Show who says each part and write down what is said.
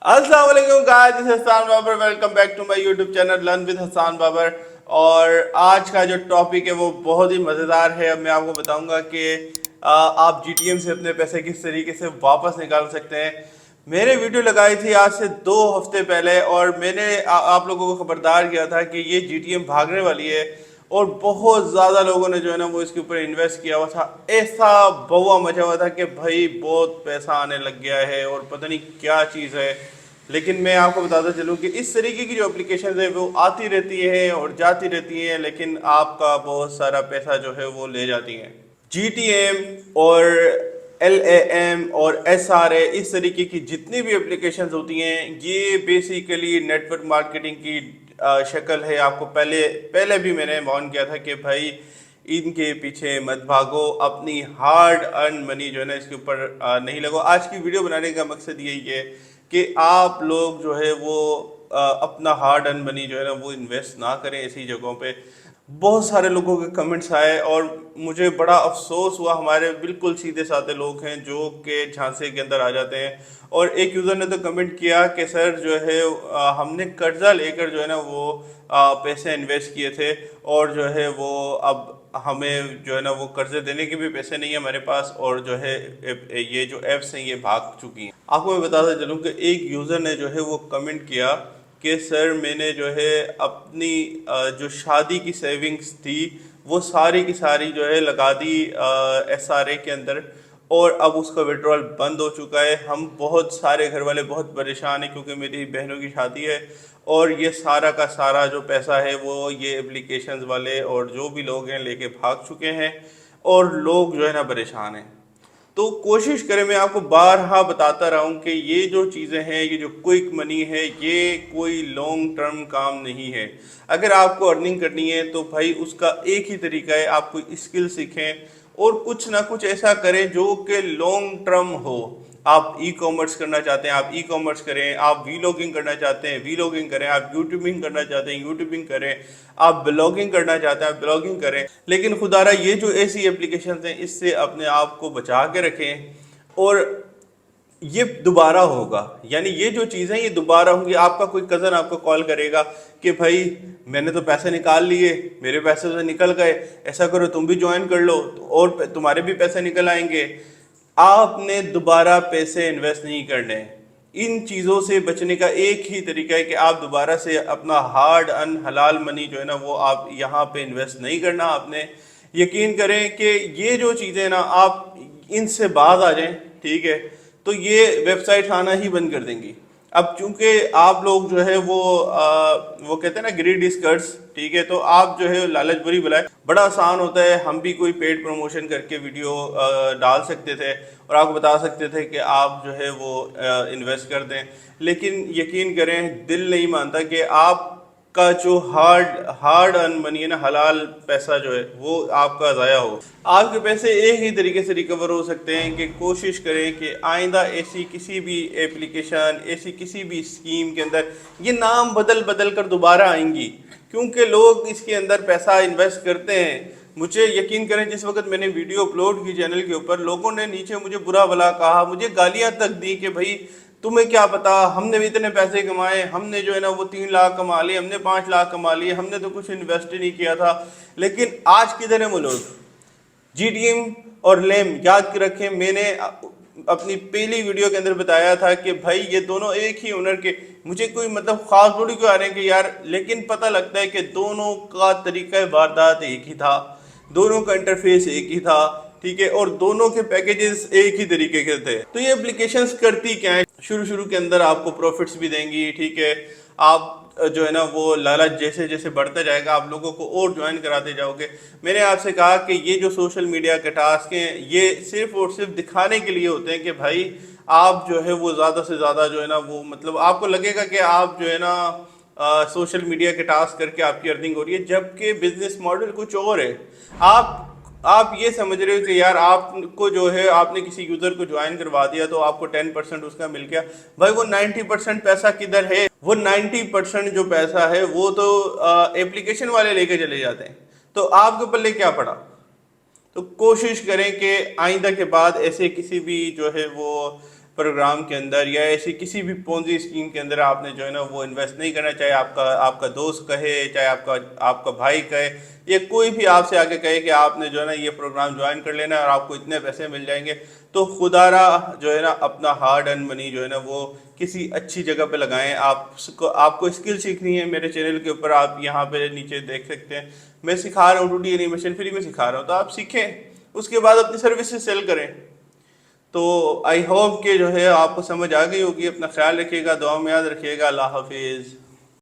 Speaker 1: अस्सलाम वालेकुम guys, this is Hasan Babar. Welcome back to my YouTube channel learn with Hasan Babar. और आज का जो टॉपिक है वो बहुत ही मज़ेदार है। अब मैं आपको बताऊंगा कि आप जीटीएम से अपने पैसे किस तरीके से वापस निकाल सकते हैं। मैंने वीडियो लगाई थी आज से 2 हफ्ते पहले और मैंने आप लोगों को खबरदार किया था कि ये जीटीएम भागने वाली है और बहुत ज़्यादा लोगों ने जो है ना वो इसके ऊपर इन्वेस्ट किया हुआ था। ऐसा बउआ मचा हुआ था कि भाई बहुत पैसा आने लग गया है और पता नहीं क्या चीज़ है। लेकिन मैं आपको बताता चलूँ कि इस तरीके की जो एप्लीकेशन है वो आती रहती हैं और जाती रहती हैं, लेकिन आपका बहुत सारा पैसा जो है वो ले जाती हैं। जीटीएम और एलएएम और एसआरए, इस तरीके की जितनी भी एप्लीकेशंस होती हैं ये बेसिकली नेटवर्क मार्केटिंग की शक्ल है। आपको पहले पहले भी मैंने वार्न किया था कि भाई इनके पीछे मत भागो, अपनी हार्ड अर्न मनी जो है ना इसके ऊपर नहीं लगो। आज की वीडियो बनाने का मकसद यही है कि आप लोग जो है वो अपना हार्ड अर्न मनी जो है ना वो इन्वेस्ट ना करें ऐसी जगहों पे। बहुत सारे लोगों के कमेंट्स आए और मुझे बड़ा अफसोस हुआ। हमारे बिल्कुल सीधे साधे लोग हैं जो कि झांसे के अंदर आ जाते हैं। और एक यूज़र ने तो कमेंट किया कि सर जो है हमने कर्जा लेकर जो है ना वो पैसे इन्वेस्ट किए थे और जो है वो अब हमें जो है ना वो कर्जे देने के भी पैसे नहीं है हमारे पास, और जो है ये जो ऐप्स हैं ये भाग चुकी हैं। आपको मैं बताता चलूँ कि एक यूज़र ने जो है वो कमेंट किया कि सर मैंने जो है अपनी जो शादी की सेविंग्स थी वो सारी की सारी जो है लगा दी एसआरए के अंदर और अब उसका विड्रॉल बंद हो चुका है। हम बहुत सारे घर वाले बहुत परेशान हैं क्योंकि मेरी बहनों की शादी है और ये सारा का सारा जो पैसा है वो ये एप्लीकेशंस वाले और जो भी लोग हैं लेके भाग चुके हैं और लोग जो है ना परेशान हैं। तो कोशिश करें, मैं आपको बारहा बताता रहा हूँ कि ये जो चीज़ें हैं, ये जो क्विक मनी है, ये कोई लॉन्ग टर्म काम नहीं है। अगर आपको अर्निंग करनी है तो भाई उसका एक ही तरीका है, आप कोई स्किल सीखें और कुछ ना कुछ ऐसा करें जो कि लॉन्ग टर्म हो। आप ई कॉमर्स करना चाहते हैं, आप ई कॉमर्स करें। आप वीलॉगिंग करना चाहते हैं, वीलॉगिंग करें। आप यूट्यूबिंग करना चाहते हैं, यूट्यूबिंग करें। आप ब्लॉगिंग करना चाहते हैं, आप ब्लॉगिंग करें। लेकिन खुदारा ये जो ऐसी एप्लीकेशन हैं इससे अपने आप को बचा के रखें और ये दोबारा होगा। यानी ये जो चीज़ें ये दोबारा होंगी। आपका कोई कज़न आपको कॉल करेगा कि भाई मैंने तो पैसे निकाल लिए, मेरे पैसे तो निकल गए, ऐसा करो तुम भी ज्वाइन कर लो और तुम्हारे भी पैसे निकल आएंगे। आपने दोबारा पैसे इन्वेस्ट नहीं करने। इन चीज़ों से बचने का एक ही तरीका है कि आप दोबारा से अपना हार्ड अर्न हलाल मनी जो है ना वो आप यहाँ पे इन्वेस्ट नहीं करना आपने। यकीन करें कि ये जो चीज़ें ना आप इनसे बाज आ जाएं, ठीक है, तो ये वेबसाइट आना ही बंद कर देंगी। अब चूंकि आप लोग जो है वो कहते हैं ना ग्रीडी स्कर्ट्स, ठीक है, तो आप जो है लालच बुरी बुलाए। बड़ा आसान होता है, हम भी कोई पेड प्रमोशन करके वीडियो डाल सकते थे और आपको बता सकते थे कि आप जो है वो इन्वेस्ट कर दें, लेकिन यकीन करें दिल नहीं मानता कि आप का जो हार्ड अर्न मनी है ना, हलाल पैसा जो है वो आपका ज़ाया हो। आपके पैसे एक ही तरीके से रिकवर हो सकते हैं कि कोशिश करें कि आइंदा ऐसी किसी भी एप्लीकेशन, ऐसी किसी भी स्कीम के अंदर ये नाम बदल बदल कर दोबारा आएंगी, क्योंकि लोग इसके अंदर पैसा इन्वेस्ट करते हैं। मुझे यकीन करें जिस वक्त मैंने वीडियो अपलोड की चैनल के ऊपर, लोगों ने नीचे मुझे बुरा भला कहा, मुझे गालियां तक दी कि भाई तुम्हें क्या पता, हमने भी इतने पैसे कमाए, हमने जो है ना वो 3 लाख कमा लिए, हमने 5 लाख कमा लिए, हमने तो कुछ इन्वेस्ट ही नहीं किया था। लेकिन आज किधर है वो लोग? जीटीएम और लेम याद रखें, मैंने अपनी पहली वीडियो के अंदर बताया था कि भाई ये दोनों एक ही ओनर के, मुझे कोई मतलब खास थोड़ी क्यों आ रहे हैं कि यार, लेकिन पता लगता है कि दोनों का तरीका वारदात एक ही था, दोनों का इंटरफेस एक ही था, ठीक है, और दोनों के पैकेजेस एक ही तरीके के थे। तो ये एप्लीकेशंस करती क्या है, शुरू के अंदर आपको प्रॉफिट्स भी देंगी, ठीक है, आप जो है ना वो लालच जैसे जैसे बढ़ता जाएगा आप लोगों को और ज्वाइन कराते जाओगे। मैंने आपसे कहा कि ये जो सोशल मीडिया के टास्क हैं ये सिर्फ और सिर्फ दिखाने के लिए होते हैं कि भाई आप जो है वो ज़्यादा से ज़्यादा जो है ना वो मतलब आपको लगेगा कि आप जो है ना सोशल मीडिया के टास्क करके आपकी अर्निंग हो रही है, जबकि बिजनेस मॉडल कुछ और है। आप ये समझ रहे हो कि यार आपको जो है आपने किसी यूज़र को ज्वाइन करवा दिया तो आपको 10% उसका मिल गया। भाई वो 90% पैसा किधर है? वो 90% जो पैसा है वो तो एप्लीकेशन वाले लेके चले जाते हैं, तो आपके पल्ले क्या पड़ा? तो कोशिश करें कि आइंदा के बाद ऐसे किसी भी जो है वो प्रोग्राम के अंदर या ऐसी किसी भी पोंजी स्कीम के अंदर आपने जो है ना वो इन्वेस्ट नहीं करना, चाहे आपका दोस्त कहे, चाहे आपका भाई कहे, या कोई भी आपसे आके कहे कि आपने जो है ना ये प्रोग्राम ज्वाइन कर लेना और आपको इतने पैसे मिल जाएंगे, तो खुदारा जो है ना अपना हार्ड अर्न मनी जो है ना वो किसी अच्छी जगह पे लगाएं। आपको स्किल सीखनी है, मेरे चैनल के ऊपर आप यहाँ पे नीचे देख सकते हैं, मैं सिखा रहा हूँ 2D एनिमेशन फ्री में सिखा रहा हूँ, तो आप सीखें, उसके बाद अपनी सर्विसेज सेल करें। तो आई होप कि जो है आपको समझ आ गई होगी। अपना ख्याल रखिएगा, दुआ में याद रखिएगा। अल्लाह हाफिज़।